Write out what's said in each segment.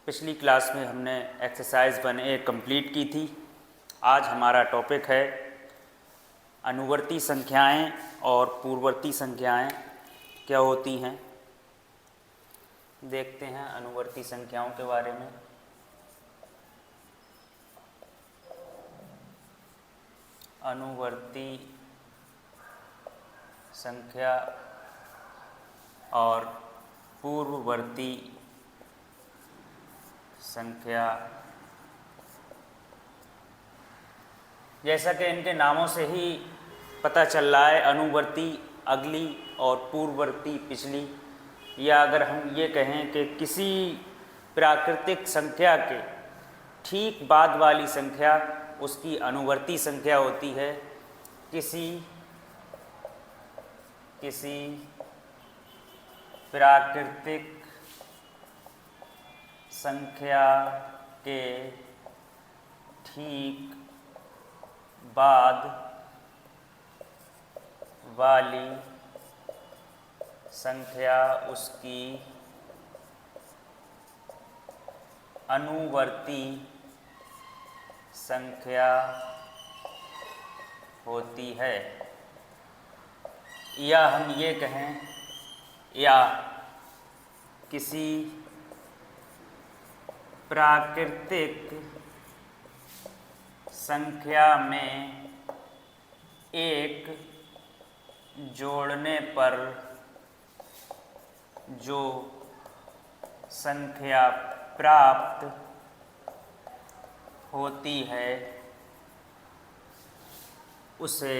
पिछली क्लास में हमने एक्सरसाइज 1A कंप्लीट की थी। आज हमारा टॉपिक है अनुवर्ती संख्याएं और पूर्ववर्ती संख्याएं क्या होती हैं। देखते हैं अनुवर्ती संख्याओं के बारे में। अनुवर्ती संख्या और पूर्ववर्ती संख्या, जैसा कि इनके नामों से ही पता चल रहा है, अनुवर्ती अगली और पूर्ववर्ती पिछली। या अगर हम ये कहें कि किसी प्राकृतिक संख्या के ठीक बाद वाली संख्या उसकी अनुवर्ती संख्या होती है। किसी प्राकृतिक संख्या के ठीक बाद वाली संख्या उसकी अनुवर्ती संख्या होती है। या हम ये कहें, या किसी प्राकृतिक संख्या में एक जोड़ने पर जो संख्या प्राप्त होती है उसे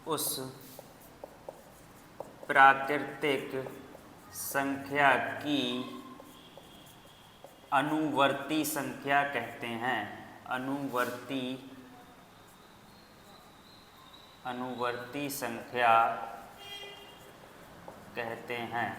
उस प्राकृतिक संख्या की अनुवर्ती संख्या कहते हैं। अनुवर्ती संख्या कहते हैं।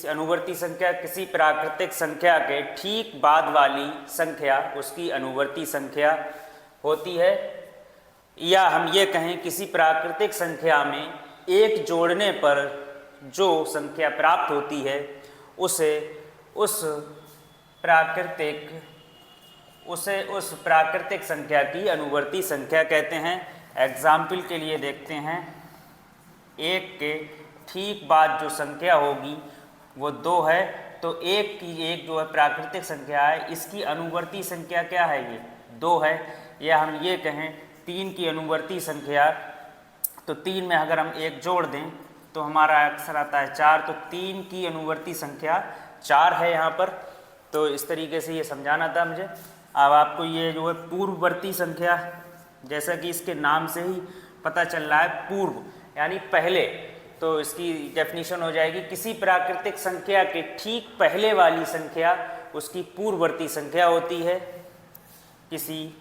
अनुवर्ती संख्या किसी प्राकृतिक संख्या के ठीक बाद वाली संख्या उसकी अनुवर्ती संख्या होती है। या हम ये कहें, किसी प्राकृतिक संख्या में एक जोड़ने पर जो संख्या प्राप्त होती है उसे उस प्राकृतिक संख्या की अनुवर्ती संख्या कहते हैं। एग्जाम्पल के लिए देखते हैं, एक के ठीक बाद जो संख्या होगी वो 2 है, तो एक जो है प्राकृतिक संख्या है, इसकी अनुवर्ती संख्या क्या है, ये 2 है। या हम ये कहें 3 की अनुवर्ती संख्या, तो 3 में अगर हम एक जोड़ दें तो हमारा अक्सर आता है 4, तो 3 की अनुवर्ती संख्या 4 है यहाँ पर। तो इस तरीके से ये समझाना था मुझे। अब आपको ये जो है पूर्ववर्ती संख्या, जैसा कि इसके नाम से ही पता चल रहा है, पूर्व यानी पहले, तो इसकी डेफिनेशन हो जाएगी किसी प्राकृतिक संख्या के ठीक पहले वाली संख्या उसकी पूर्ववर्ती संख्या होती है। किसी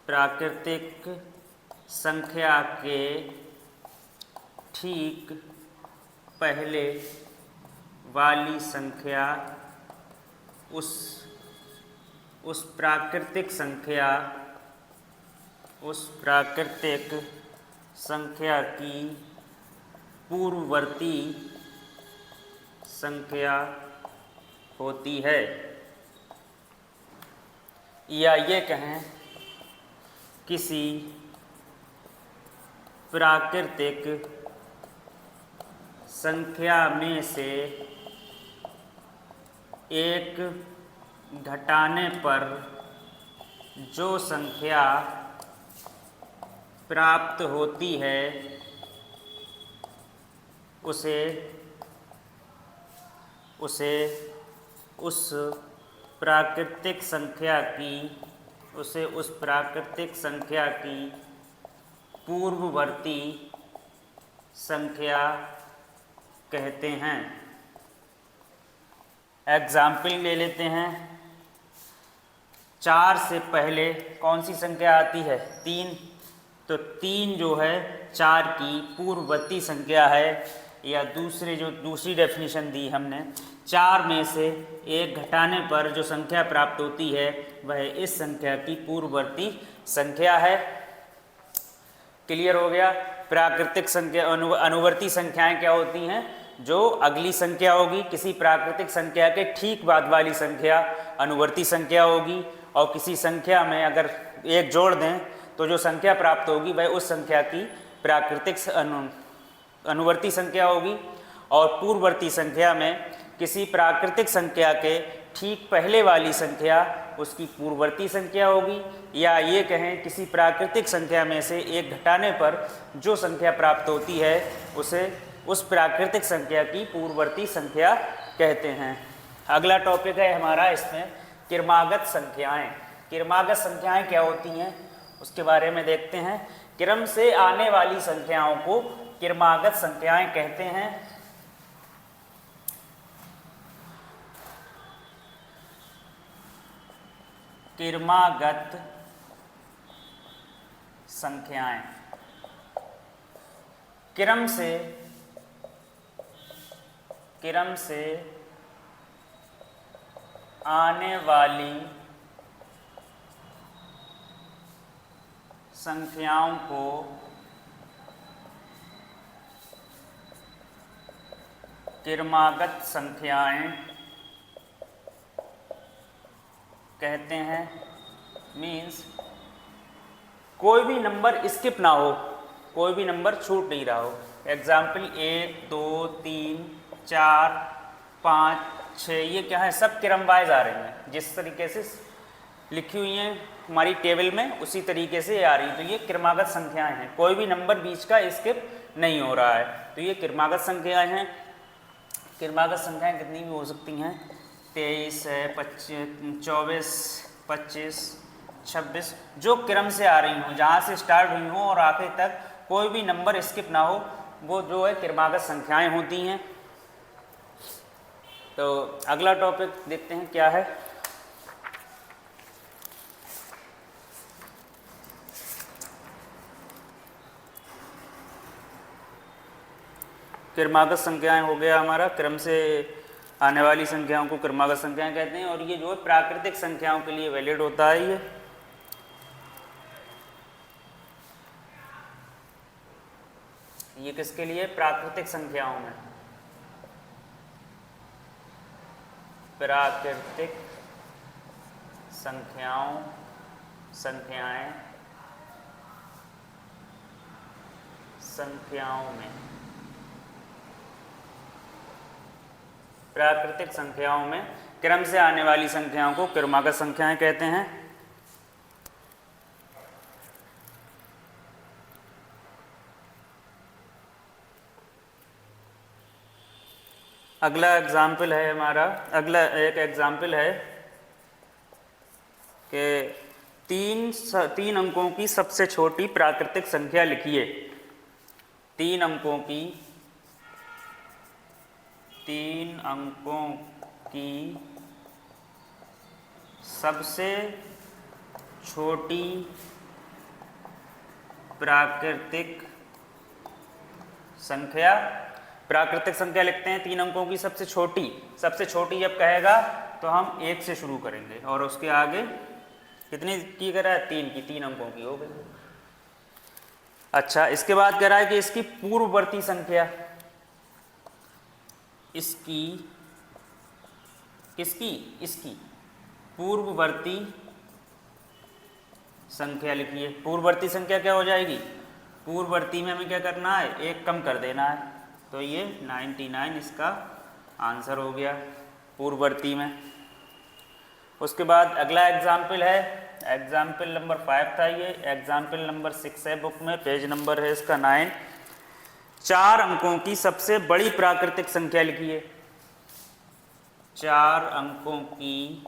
प्राकृतिक संख्या के ठीक पहले वाली संख्या उस प्राकृतिक संख्या की पूर्ववर्ती संख्या होती है। या ये कहें, किसी प्राकृतिक संख्या में से एक घटाने पर जो संख्या प्राप्त होती है उसे उस प्राकृतिक संख्या की पूर्ववर्ती संख्या कहते हैं। एग्जाम्पल ले लेते हैं। 4 से पहले कौन सी संख्या आती है, 3, तो 3 जो है 4 की पूर्ववर्ती संख्या है। या दूसरी डेफिनेशन दी हमने, 4 में से 1 घटाने पर जो संख्या प्राप्त होती है वह इस संख्या की पूर्ववर्ती संख्या है। क्लियर हो गया। प्राकृतिक संख्या अनुवर्ती संख्याएं क्या होती हैं? जो अगली संख्या होगी, किसी प्राकृतिक संख्या के ठीक बाद वाली संख्या अनुवर्ती संख्या होगी, और किसी संख्या में अगर 1 जोड़ दें तो जो संख्या प्राप्त होगी वह उस संख्या की प्राकृतिक अनुवर्ती संख्या होगी। और पूर्ववर्ती संख्या में किसी प्राकृतिक संख्या के ठीक पहले वाली संख्या उसकी पूर्ववर्ती संख्या होगी, या ये कहें किसी प्राकृतिक संख्या में से 1 घटाने पर जो संख्या प्राप्त होती है उसे उस प्राकृतिक संख्या की पूर्ववर्ती संख्या कहते हैं। अगला टॉपिक है हमारा इसमें क्रमागत संख्याएं। क्रमागत संख्याएं क्या होती हैं उसके बारे में देखते हैं। क्रम से आने वाली संख्याओं को क्रमागत संख्याएं कहते हैं। क्रमागत संख्याएं क्रम से आने वाली संख्याओं को क्रमागत संख्याएं कहते हैं। मीन्स कोई भी नंबर स्किप ना हो, कोई भी नंबर छूट नहीं रहा हो। एग्जाम्पल 1, 2, 3, 4, 5, 6 ये क्या है? सब क्रम वाइज आ रही हैं। जिस तरीके से लिखी हुई हैं हमारी टेबल में उसी तरीके से आ रही हैं। तो ये क्रमागत संख्याएं हैं, कोई भी नंबर बीच का स्किप नहीं हो रहा है, तो ये क्रमागत संख्याएं हैं। क्रमागत संख्याएं कितनी भी हो सकती हैं, 23 है, 24, 25, 26, जो क्रम से आ रही हों, जहाँ से स्टार्ट हुई हों और आखिर तक कोई भी नंबर स्किप ना हो, वो जो है क्रमागत संख्याएं होती हैं। तो अगला टॉपिक देखते हैं क्या है। क्रमागत संख्याएं हो गया हमारा, क्रम से आने वाली संख्याओं को क्रमागत संख्याएं कहते हैं। और ये जो है प्राकृतिक संख्याओं के लिए वैलिड होता है। ये किसके लिए? प्राकृतिक संख्याओं में। प्राकृतिक संख्याओं में प्राकृतिक संख्याओं में क्रम से आने वाली संख्याओं को क्रमागत संख्याएं कहते हैं। अगला एग्जाम्पल है हमारा, अगला एक एग्जाम्पल है कि 3 अंकों की सबसे छोटी प्राकृतिक संख्या लिखिए। 3 अंकों की सबसे छोटी प्राकृतिक संख्या लिखते हैं। 3 अंकों की सबसे छोटी जब कहेगा तो हम 1 से शुरू करेंगे और उसके आगे कितनी की कह रहा है? 3 अंकों की हो गई। अच्छा, इसके बाद कह रहा है कि इसकी पूर्ववर्ती संख्या, इसकी पूर्ववर्ती संख्या लिखिए। पूर्ववर्ती संख्या क्या हो जाएगी? पूर्ववर्ती में हमें क्या करना है? 1 कम कर देना है, तो ये 99 इसका आंसर हो गया पूर्ववर्ती में। उसके बाद अगला एग्जाम्पल है, एग्जाम्पल नंबर 5 था ये, एग्जाम्पल नंबर 6 है बुक में, पेज नंबर है इसका 9। 4 अंकों की सबसे बड़ी प्राकृतिक संख्या लिखिए। 4 अंकों की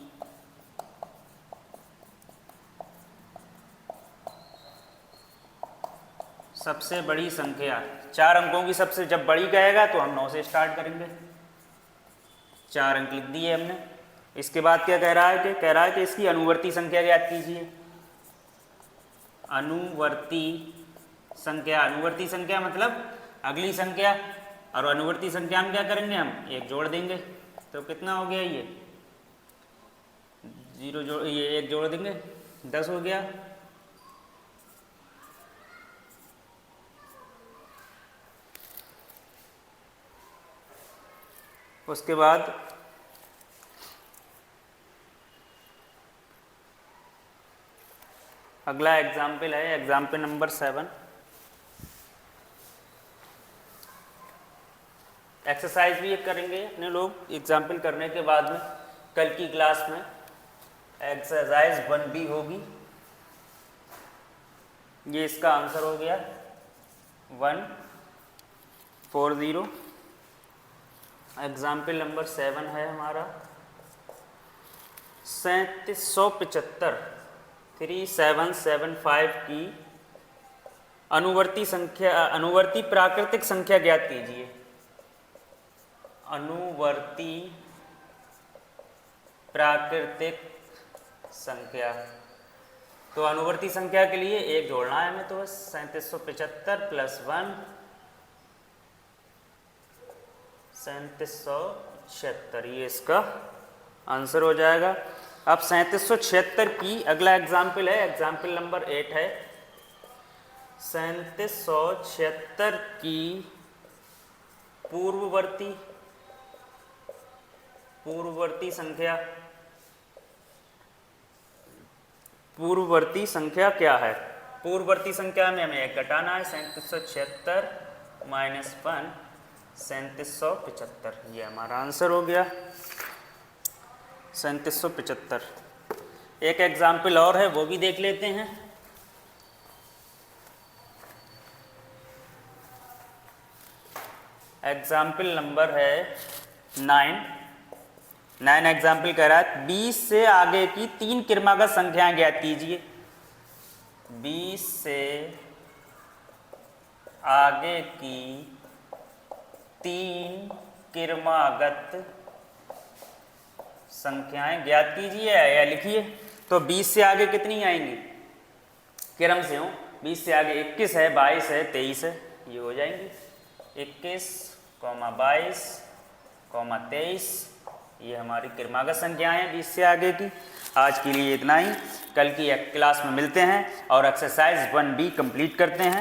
सबसे बड़ी संख्या, 4 अंकों की सबसे जब बड़ी कहेगा तो हम 9 से स्टार्ट करेंगे। 4 अंक लिख दिए हमने। इसके बाद क्या कह रहा है कि इसकी अनुवर्ती संख्या ज्ञात कीजिए। अनुवर्ती संख्या मतलब अगली संख्या, और अनुवर्ती संख्या में क्या करेंगे? हम 1 जोड़ देंगे। तो कितना हो गया ये 0 जोड़, ये 1 जोड़ देंगे 10 हो गया। उसके बाद अगला एग्जाम्पल है एग्जाम्पल नंबर 7। एक्सरसाइज भी एक करेंगे अपने लोग एग्जाम्पल करने के बाद में कल की क्लास में एक्सरसाइज 1B होगी। ये इसका आंसर हो गया 140। एग्जाम्पल नंबर 7 है हमारा 3775 की अनुवर्ती प्राकृतिक संख्या ज्ञात कीजिए। अनुवर्ती प्राकृतिक संख्या, तो अनुवर्ती संख्या के लिए 1 जोड़ना है हमें, तो बस 3775 + 1 3776, ये इसका आंसर हो जाएगा। अब 3776 की अगला एग्जाम्पल है एग्जाम्पल नंबर 8 है 3776 की पूर्ववर्ती संख्या क्या है। पूर्ववर्ती संख्या में हमें 1 घटाना है 3776 - 1 3775, ये हमारा आंसर हो गया 3775। एक एग्जाम्पल और है वो भी देख लेते हैं। एग्जाम्पल नंबर है 9 एग्जाम्पल कह रहा है 20 से आगे की 3 क्रमागत संख्याएं ज्ञात कीजिए। 20 से आगे की 3 क्रमागत संख्याएं ज्ञात कीजिए या लिखिए। तो 20 से आगे कितनी आएंगी क्रम से हो, 20 से आगे 21 है, 22 है, 23 है, ये हो जाएंगी 21, 22, 23, ये हमारी क्रमागत संख्याएं हैं 20 से आगे की। आज के लिए इतना ही, कल की क्लास में मिलते हैं और एक्सरसाइज 1B कंप्लीट करते हैं।